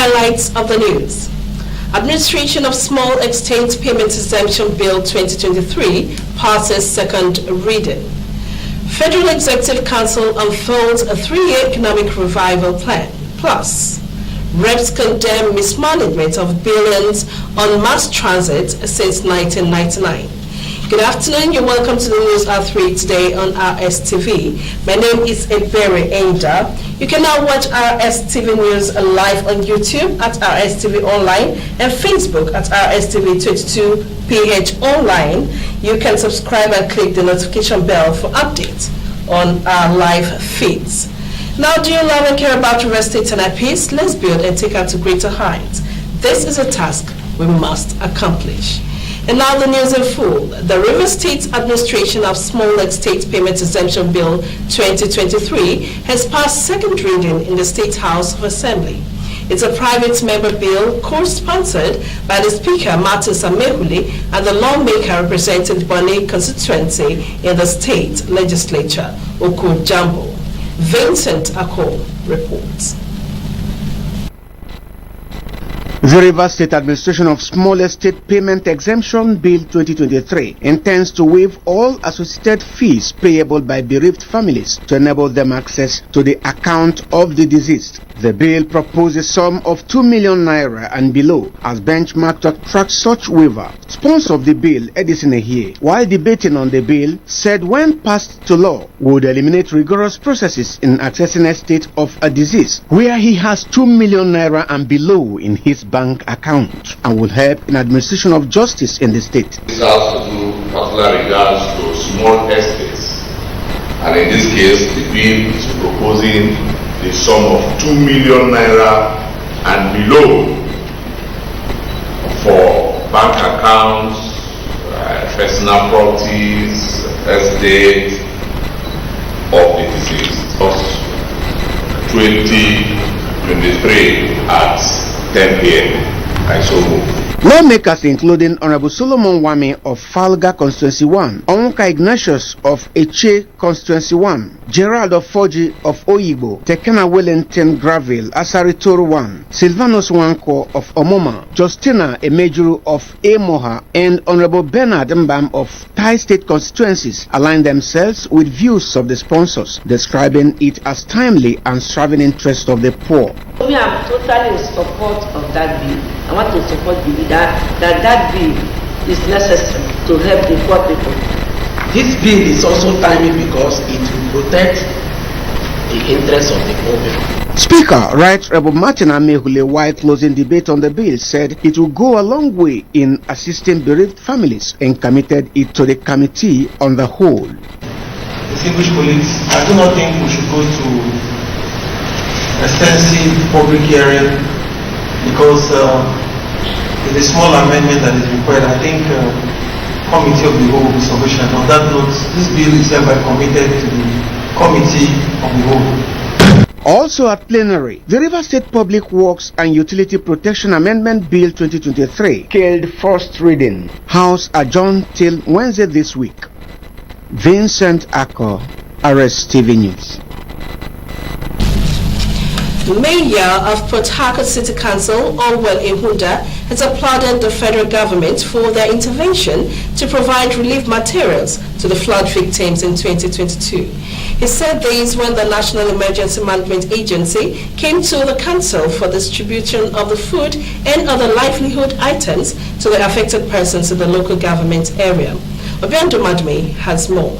Highlights of the news. Administration of Small Extent Payment Exemption Bill 2023 passes second reading. Federal Executive Council unfolds a 3-year economic revival plan. Plus, reps condemn mismanagement of billions on mass transit since 1999. Good afternoon, you're welcome to the News at 3 today on RSTV. My name is Ebere Enda. You can now watch RSTV News live on YouTube at RSTV Online and Facebook at RSTV22PH Online. You can subscribe and click the notification bell for updates on our live feeds. Now, do you love and care about your estate and peace? Let's build and take out to greater heights. This is a task we must accomplish. And now the news in full. The Rivers State Administration of Small Estate Payment Exemption Bill 2023 has passed second reading in the State House of Assembly. It's a private member bill co-sponsored by the Speaker, Martin Samehuli, and the lawmaker representing Bonny constituency in the state legislature, Oko Jambo. Vincent Ako reports. The Rivers State Administration of Small Estate Payment Exemption Bill 2023 intends to waive all associated fees payable by bereaved families to enable them access to the account of the deceased. The bill proposes a sum of 2 million naira and below as benchmark to attract such waiver. Sponsor of the bill, Edison Ehie, while debating on the bill, said when passed to law, would eliminate rigorous processes in accessing estate of a deceased where he has 2 million naira and below in his bank account and will help in administration of justice in the state. This has to do particular regards to small estates, and in this case the bill is proposing the sum of 2 million naira and below for bank accounts, personal properties, estate of the deceased. 2023 at 10 p.m. I so move. Lawmakers including Honorable Solomon Wami of Falga Constituency 1, Onka Ignatius of Eche Constituency 1, Gerald of Foji of Oyibo, Tekena Wellington Graville, Asari Toro 1, Silvanus Wanko of Omoma, Justina Emejuru of Emoha, and Honorable Bernard Mbam of Thai State constituencies align themselves with views of the sponsors, describing it as timely and serving interest of the poor. We are totally in support of that bill. I want to support the bill that bill is necessary to help the poor people. This bill is also timely because it will protect the interests of the poor people. Speaker, Right Reverend Martin Amehule, while closing debate on the bill, said it will go a long way in assisting bereaved families and committed it to the committee on the whole. Distinguished colleagues, I do not think we should go to extensive public hearing because it's a small amendment that is required. I think committee of the whole will be sufficient. On that note, this bill is hereby committed to the committee of the whole. Also at plenary, the Rivers State Public Works and Utility Protection Amendment Bill 2023 held first reading. House adjourned till Wednesday this week. Vincent Ako, RSTV News. Mayor of Port Harcourt City Council, Orwell Ehunda, has applauded the federal government for their intervention to provide relief materials to the flood victims in 2022. He said this when the National Emergency Management Agency came to the council for distribution of the food and other livelihood items to the affected persons in the local government area. Obiando Madme has more.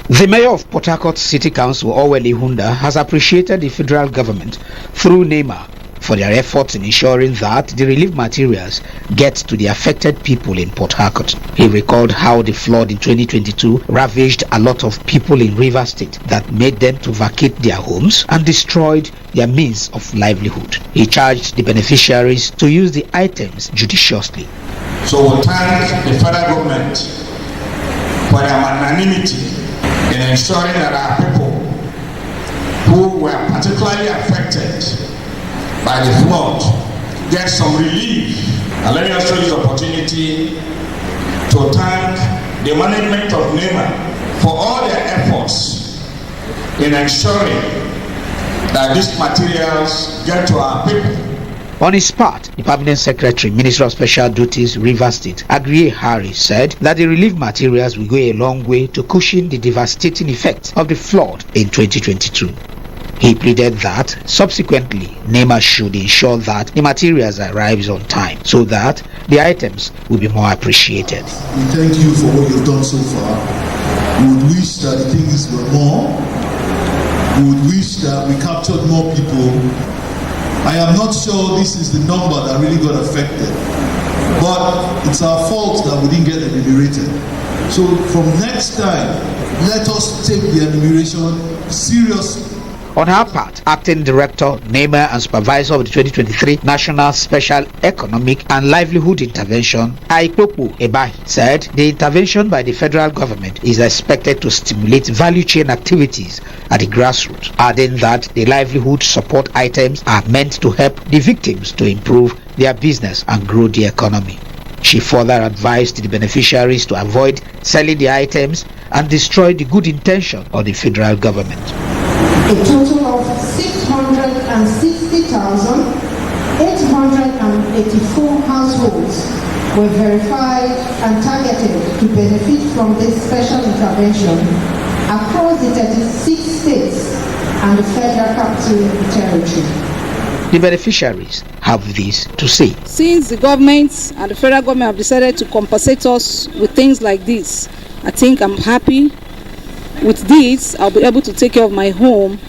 The Mayor of Port Harcourt City Council, Orwell Ehunda, has appreciated the federal government through NEMA for their efforts in ensuring that the relief materials get to the affected people in Port Harcourt. He recalled how the flood in 2022 ravaged a lot of people in Rivers State that made them to vacate their homes and destroyed their means of livelihood. He charged the beneficiaries to use the items judiciously. So we thank the federal government for their magnanimity in ensuring that our people who were particularly affected by the flood get some relief. And let me also use the opportunity to thank the management of NEMA for all their efforts in ensuring that these materials get to our people. On his part, the Permanent Secretary, Minister of Special Duties, Rivers State, Agriye Harris, said that the relief materials will go a long way to cushion the devastating effects of the flood in 2022. He pleaded that, subsequently, NEMA should ensure that the materials arrive on time so that the items will be more appreciated. We thank you for what you've done so far. We would wish that the things were more. We would wish that we captured more people. I am not sure this is the number that really got affected, but it's our fault that we didn't get enumerated. So from next time, let us take the enumeration seriously. On her part, Acting Director, NEMA and Supervisor of the 2023 National Special Economic and Livelihood Intervention, Aikpopo Ebahi, said the intervention by the federal government is expected to stimulate value chain activities at the grassroots, adding that the livelihood support items are meant to help the victims to improve their business and grow the economy. She further advised the beneficiaries to avoid selling the items and destroy the good intention of the federal government. A total of 660,884 households were verified and targeted to benefit from this special intervention across the 36 states and the Federal Capital Territory. The beneficiaries have this to say. Since the government and the federal government have decided to compensate us with things like this, I think I'm happy. With this, I'll be able to take care of my home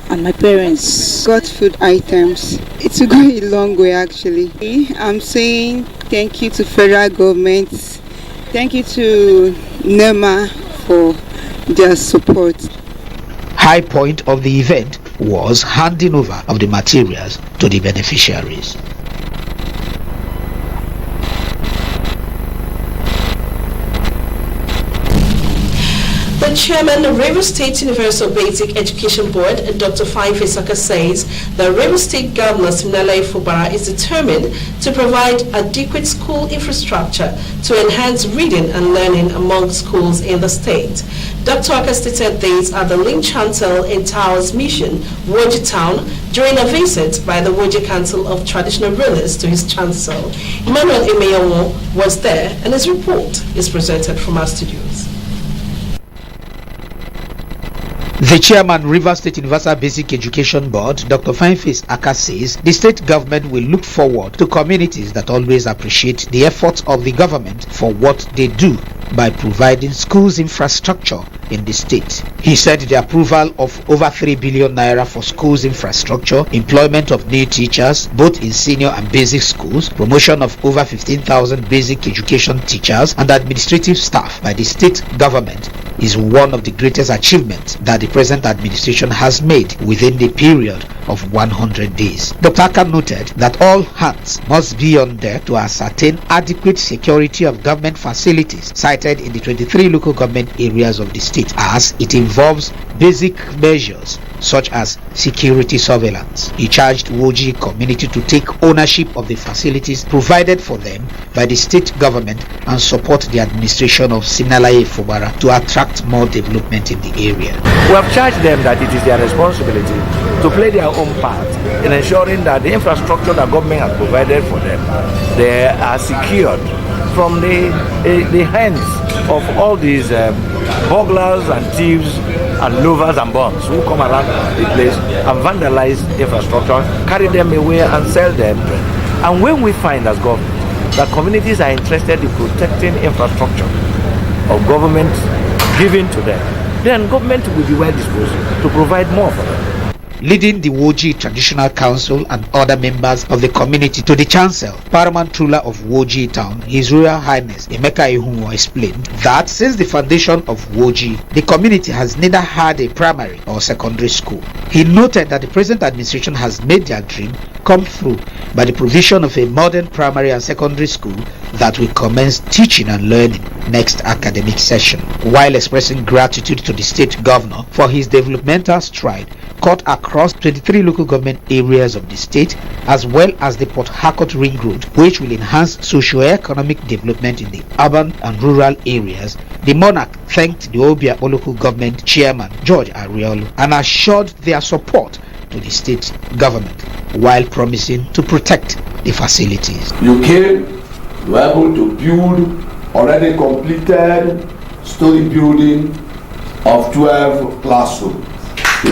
and my parents. Got food items. It will go a long way actually. I'm saying thank you to federal government. Thank you to NEMA for their support. High point of the event was handing over of the materials to the beneficiaries. The chairman of Rivers State Universal Basic Education Board, Dr. Faife Saka, says the Rivers State Governor Siminalayi Fubara is determined to provide adequate school infrastructure to enhance reading and learning among schools in the state. Dr. Aka stated this at the Link Chancel in Towers Mission, Woji Town, during a visit by the Woji Council of Traditional Rulers to his chancel. Emmanuel Emeyawo was there, and his report is presented from our studios. The chairman, Rivers State Universal Basic Education Board, Dr. Faife Aka, says the state government will look forward to communities that always appreciate the efforts of the government for what they do by providing schools infrastructure in the state. He said the approval of over 3 billion naira for schools infrastructure, employment of new teachers both in senior and basic schools, promotion of over 15,000 basic education teachers and administrative staff by the state government is one of the greatest achievements that the present administration has made within the period of 100 days. Dr. Aka noted that all hands must be on deck to ascertain adequate security of government facilities cited in the 23 local government areas of the state, as it involves basic measures such as security surveillance. He charged Woji community to take ownership of the facilities provided for them by the state government and support the administration of Siminalayi Fubara to attract more development in the area. We have charged them that it is their responsibility to play their own part in ensuring that the infrastructure that government has provided for them, they are secured from the hands of all these burglars and thieves and lovers and bombs who come around the place and vandalize infrastructure, carry them away and sell them. And when we find as government that communities are interested in protecting infrastructure of government given to them, then government will be well disposed to provide more for them. Leading the Woji Traditional Council and other members of the community to the chancel, paramount ruler of Woji Town, His Royal Highness Emeka Ihunwo, explained that since the foundation of Woji, the community has neither had a primary or secondary school. He noted that the present administration has made their dream come through by the provision of a modern primary and secondary school that will commence teaching and learning next academic session. While expressing gratitude to the state governor for his developmental stride cut across 23 local government areas of the state, as well as the Port Harcourt Ring Road, which will enhance socio-economic development in the urban and rural areas, the monarch thanked the Obiakpo local government chairman George Ariolu and assured their support to the state government while promising to protect the facilities. You came, you were able to build already completed story building of 12 classrooms. We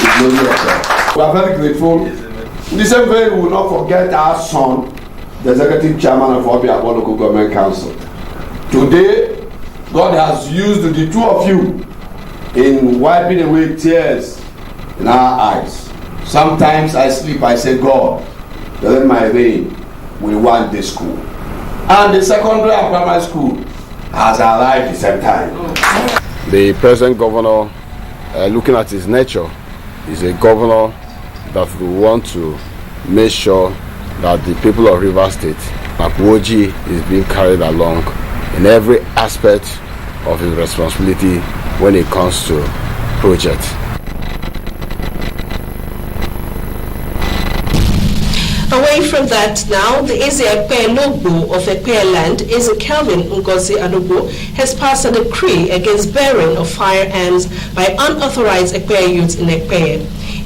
are very grateful. In the same way, we will not forget our son, the executive chairman of Obia Local Government Council. Today, God has used the two of you in wiping away tears in our eyes. Sometimes I sleep, I say, God, let my rain, we want this school. And the secondary and primary school has arrived at the same time. The present governor, looking at his nature, is a governor that we want to make sure that the people of Rivers State, Akwoji, is being carried along in every aspect of his responsibility when it comes to projects. Away from that now, the Eze Ekpe Logbo of Ekpe Land, Eze Kelvin Ngozi Anugo, has passed a decree against bearing of firearms by unauthorized Ekpe youths in Ekpe.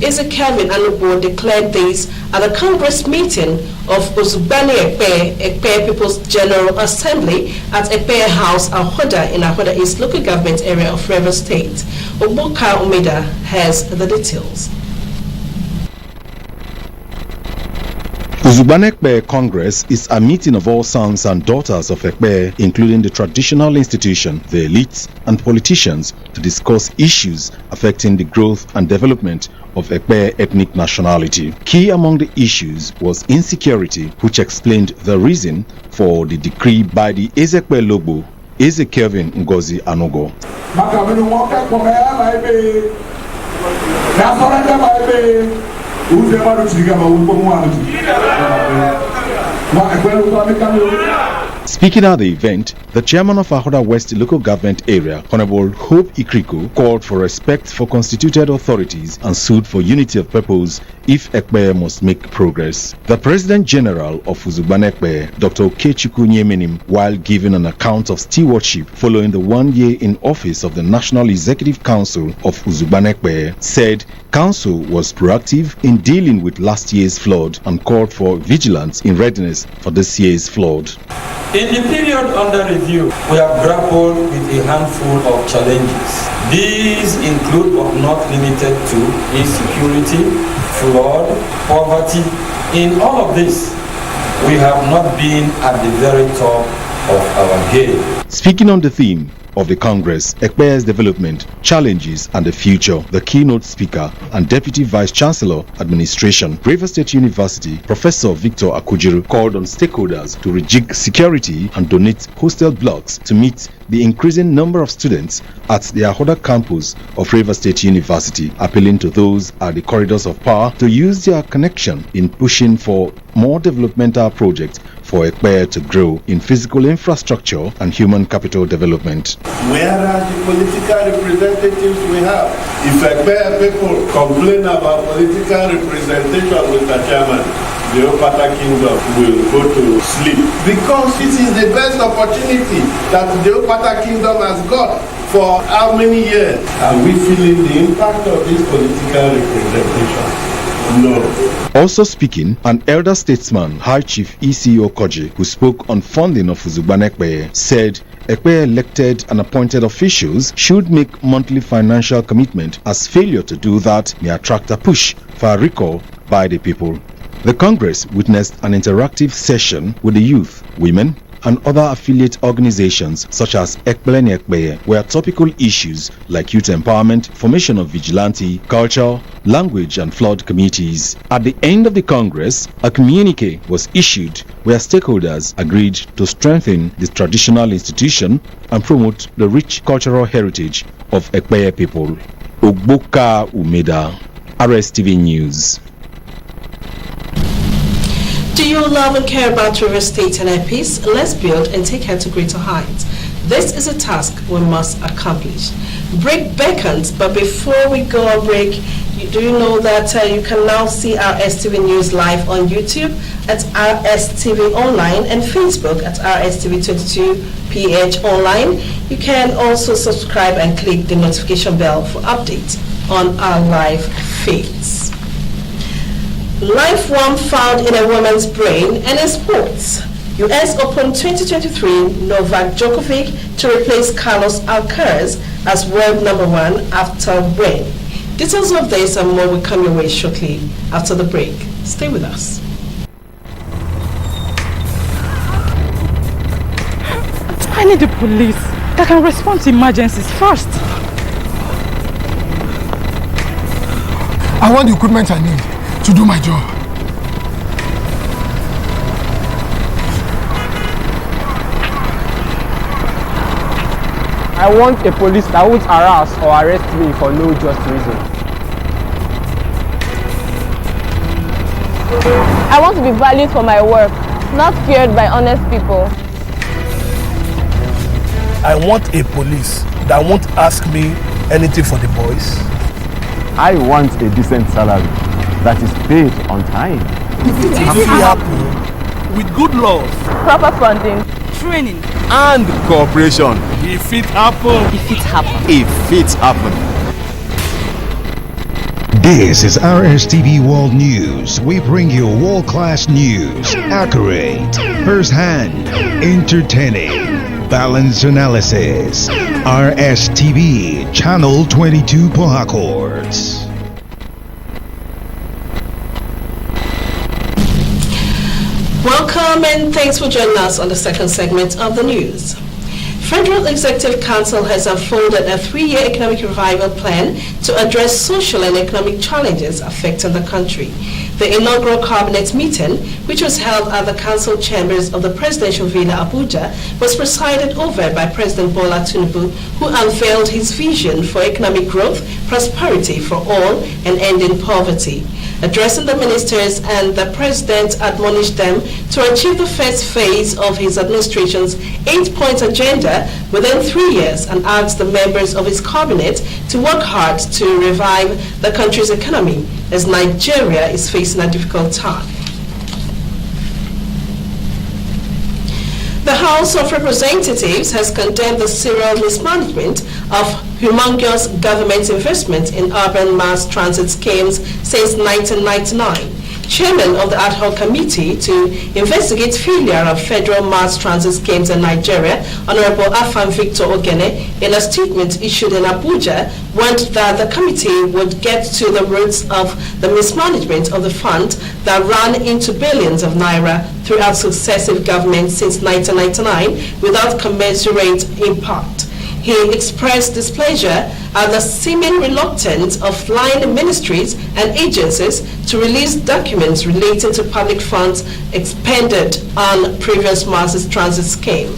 Eze Kelvin Anugo declared this at a Congress meeting of Uzubani Ekpe People's General Assembly at Ekpe House, Ahoda, in Ahoda East local government area of Rivers State. Oboka Umeda has the details. Uzubani Ekpe Congress is a meeting of all sons and daughters of Ekpe, including the traditional institution, the elites, and politicians, to discuss issues affecting the growth and development of Ekpe ethnic nationality. Key among the issues was insecurity, which explained the reason for the decree by the Eze Ekpe Logbo, Eze Kelvin Ngozi Anugo. Speaking at the event, the chairman of Ahoda West local government area, Honorable Hope Ikriko, called for respect for constituted authorities and sued for unity of purpose if Ekpe must make progress. The President General of Uzubani Ekpe, Dr. Okechukwu Nyemenim, while giving an account of stewardship following the 1 year in office of the National Executive Council of Uzubani Ekpe, said Council was proactive in dealing with last year's flood and called for vigilance in readiness for this year's flood. In the period under review, we have grappled with a handful of challenges. These include but not limited to insecurity, flood, poverty. In all of this, we have not been at the very top of our game. Speaking on the theme of the Congress, Ekpe's development, challenges and the future, the keynote speaker and Deputy Vice Chancellor Administration, Rivers State University, Professor Victor Akujiru, called on stakeholders to rejig security and donate hostel blocks to meet the increasing number of students at the Ahoda campus of Rivers State University, appealing to those at the corridors of power to use their connection in pushing for more developmental projects for Ekpe to grow in physical infrastructure and human capital development. Where are the political representatives we have? If Ekpe people complain about political representation with the chairman, the Opata Kingdom will go to sleep. Because this is the best opportunity that the Opata Kingdom has got for how many years? Are we feeling the impact of this political representation? No. Also speaking, an elder statesman, High Chief E.C. Okoji, who spoke on funding of Uzubani Ekpe, said Ekpe elected and appointed officials should make monthly financial commitment, as failure to do that may attract a push for a recall by the people. The Congress witnessed an interactive session with the youth, women, and other affiliate organizations such as Ekpeleni Ekpeye, where topical issues like youth empowerment, formation of vigilante, culture, language and flood committees. At the end of the Congress, a communique was issued where stakeholders agreed to strengthen this traditional institution and promote the rich cultural heritage of Ekpeye people. Ogboka Umeda, RSTV News. Do you love and care about Rivers State and our peace? Let's build and take her to greater heights. This is a task we must accomplish. Break beckons, but before we go on break, do you know that you can now see our STV News live on YouTube at RSTV Online and Facebook at RSTV22PH Online. You can also subscribe and click the notification bell for updates on our live feeds. Life worm found in a woman's brain, and in sports. US Open 2023, Novak Djokovic to replace Carlos Alcaraz as world number 1 after win. Details of this and more will come your way shortly after the break. Stay with us. I need the police that can respond to emergencies first. I want the equipment I need to do my job. I want a police that won't harass or arrest me for no just reason. I want to be valued for my work, not feared by honest people. I want a police that won't ask me anything for the boys. I want a decent salary that is paid on time. If it happen with good laws, proper funding, training, and cooperation. If it happen. If it happen. If it happen. This is RSTV World News. We bring you world-class news, accurate, first-hand, entertaining, balanced analysis. RSTV, Channel 22 Port Harcourt. Welcome and thanks for joining us on the second segment of the news. Federal Executive Council has unfolded a 3-year economic revival plan to address social and economic challenges affecting the country. The inaugural cabinet meeting, which was held at the council chambers of the Presidential Villa Abuja, was presided over by President Bola Tinubu, who unveiled his vision for economic growth, prosperity for all, and ending poverty. Addressing the ministers, and the president admonished them to achieve the first phase of his administration's 8-point agenda within 3 years, and asked the members of his cabinet to work hard to revive the country's economy as Nigeria is facing a difficult time. The House of Representatives has condemned the serial mismanagement of humongous government investment in urban mass transit schemes since 1999. Chairman of the ad hoc committee to investigate failure of federal mass transit schemes in Nigeria, Honorable Afam Victor Ogene, in a statement issued in Abuja, warned that the committee would get to the roots of the mismanagement of the fund that ran into billions of naira throughout successive governments since 1999 without commensurate impact. He expressed displeasure at the seeming reluctance of line ministries and agencies to release documents relating to public funds expended on previous mass transit scheme.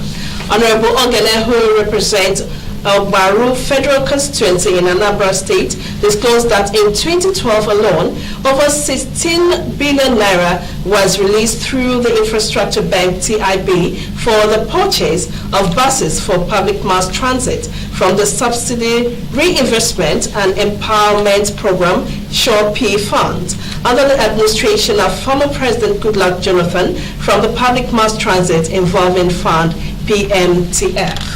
Honorable Ogene, who represents Baru Federal Constituency in Anambra State, disclosed that in 2012 alone, over 16 billion naira was released through the Infrastructure Bank (TIB) for the purchase of buses for public mass transit from the Subsidy Reinvestment and Empowerment Program (SURE-P) fund, under the administration of former President Goodluck Jonathan, from the Public Mass Transit Involving Fund (PMTF).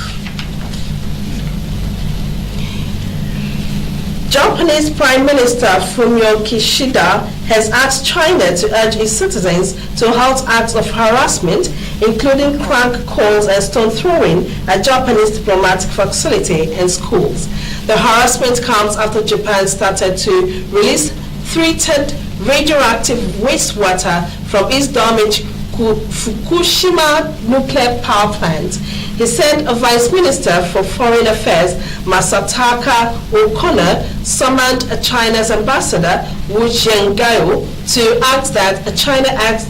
Japanese Prime Minister Fumio Kishida has asked China to urge its citizens to halt acts of harassment, including crank calls and stone throwing at Japanese diplomatic facility and schools. The harassment comes after Japan started to release treated radioactive wastewater from its damaged Fukushima nuclear power plant. He said a Vice Minister for Foreign Affairs, Masataka O'Connor, summoned China's ambassador, Wu Zhenghao, to act that China acts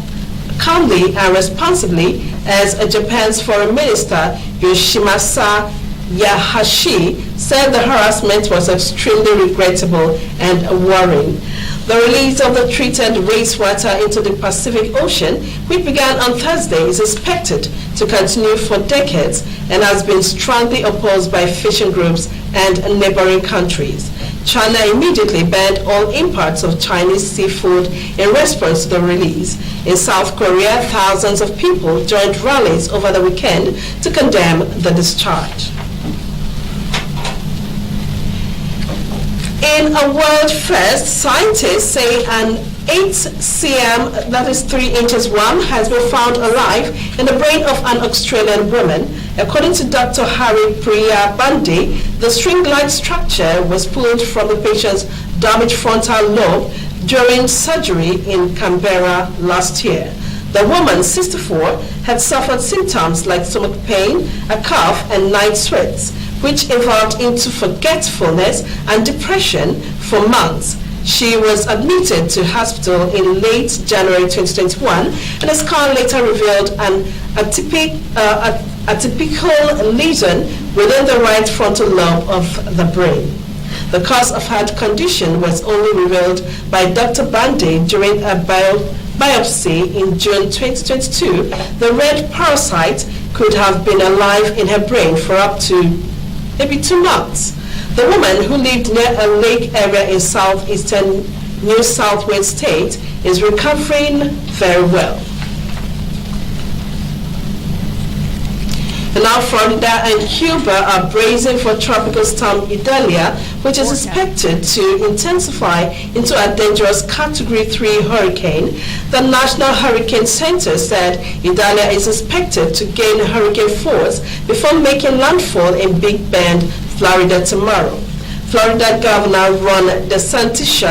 calmly and responsibly, as Japan's Foreign Minister, Yoshimasa Hayashi, said the harassment was extremely regrettable and worrying. The release of the treated wastewater into the Pacific Ocean, which began on Thursday, is expected to continue for decades and has been strongly opposed by fishing groups and neighboring countries. China immediately banned all imports of Chinese seafood in response to the release. In South Korea, thousands of people joined rallies over the weekend to condemn the discharge. In a world first, scientists say an 8 cm, that is 3 inches worm, has been found alive in the brain of an Australian woman. According to Dr. Harry Priya Bandi, the string-like structure was pulled from the patient's damaged frontal lobe during surgery in Canberra last year. The woman, 64, had suffered symptoms like stomach pain, a cough, and night sweats, which evolved into forgetfulness and depression for months. She was admitted to hospital in late January 2021, and a scan later revealed an atypical lesion within the right frontal lobe of the brain. The cause of her condition was only revealed by Dr. Bandi during a biopsy in June 2022. The red parasite could have been alive in her brain for up to maybe 2 months. The woman, who lived near a lake area in southeastern New South Wales state, is recovering very well. And now Florida and Cuba are bracing for tropical storm Idalia, which is expected to intensify into a dangerous Category 3 hurricane. The National Hurricane Center said Idalia is expected to gain hurricane force before making landfall in Big Bend, Florida tomorrow. Florida Governor Ron DeSantis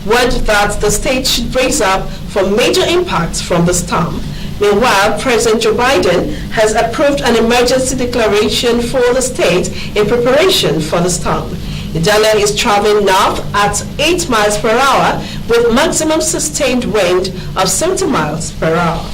warned that the state should brace up for major impacts from the storm. Meanwhile, President Joe Biden has approved an emergency declaration for the state in preparation for the storm. Idalia is traveling north at 8 miles per hour with maximum sustained wind of 70 miles per hour.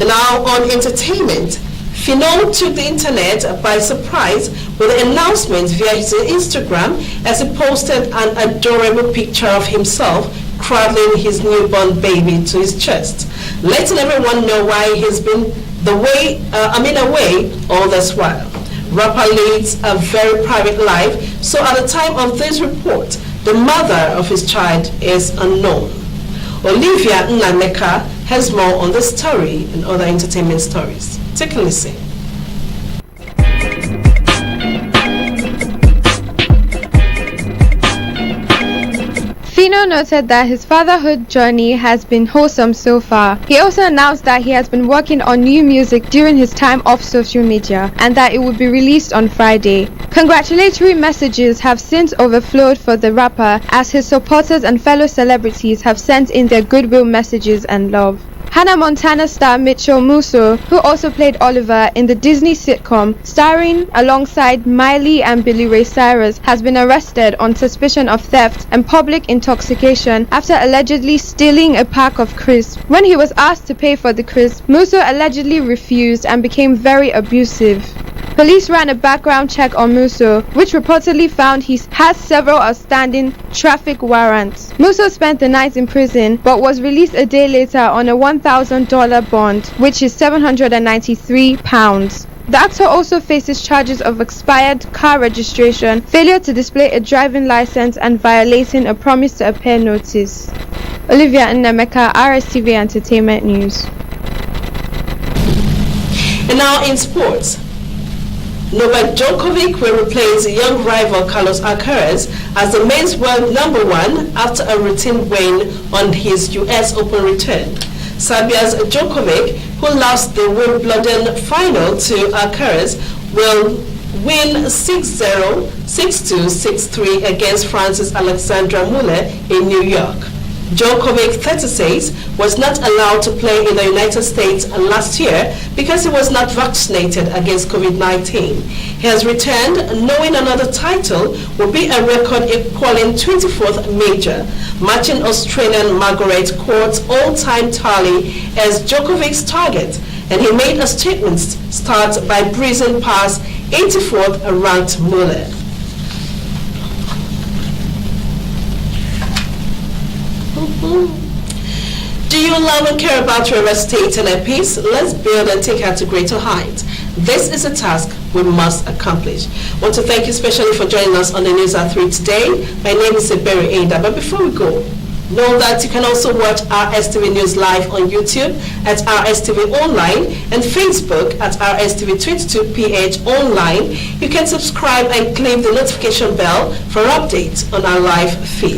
And now on entertainment, Fino took the internet by surprise with an announcement via his Instagram as he posted an adorable picture of himself cradling his newborn baby to his chest, letting everyone know why he's been away all this while. Rapper leads a very private life, so at the time of this report, the mother of his child is unknown. Olivia Nnameka has more on this story and other entertainment stories. Take a listen. Fino noted that his fatherhood journey has been wholesome so far. He also announced that he has been working on new music during his time off social media and that it will be released on Friday. Congratulatory messages have since overflowed for the rapper as his supporters and fellow celebrities have sent in their goodwill messages and love. Hannah Montana star Mitchell Musso, who also played Oliver in the Disney sitcom, starring alongside Miley and Billy Ray Cyrus, has been arrested on suspicion of theft and public intoxication after allegedly stealing a pack of crisps. When he was asked to pay for the crisps, Musso allegedly refused and became very abusive. Police ran a background check on Musso, which reportedly found he has several outstanding traffic warrants. Musso spent the night in prison but was released a day later on a $1,000 bond, which is £793. The actor also faces charges of expired car registration, failure to display a driving license, and violating a promise to appear notice. Olivia Nnameka, RSTV Entertainment News. And now in sports. Novak Djokovic will replace young rival Carlos Alcaraz as the men's world #1 after a routine win on his US Open return. Serbia's Djokovic, who lost the Wimbledon final to Alcaraz, will win 6-0, 6-2, 6-3 against France's Alexandra Muller in New York. Djokovic, 36, was not allowed to play in the United States last year because he was not vaccinated against COVID-19. He has returned, knowing another title will be a record equaling 24th major, matching Australian Margaret Court's all-time tally as Djokovic's target, and he made a statement start by breezing past 84th ranked Muller. Do you love and care about your estate and a peace? Let's build and take her to greater heights. This is a task we must accomplish. I want to thank you especially for joining us on the News at 3 today. My name is Eberi Ada, but before we go, know that you can also watch RSTV News live on YouTube at RSTV Online and Facebook at RSTV22PH Online. You can subscribe and click the notification bell for updates on our live feed.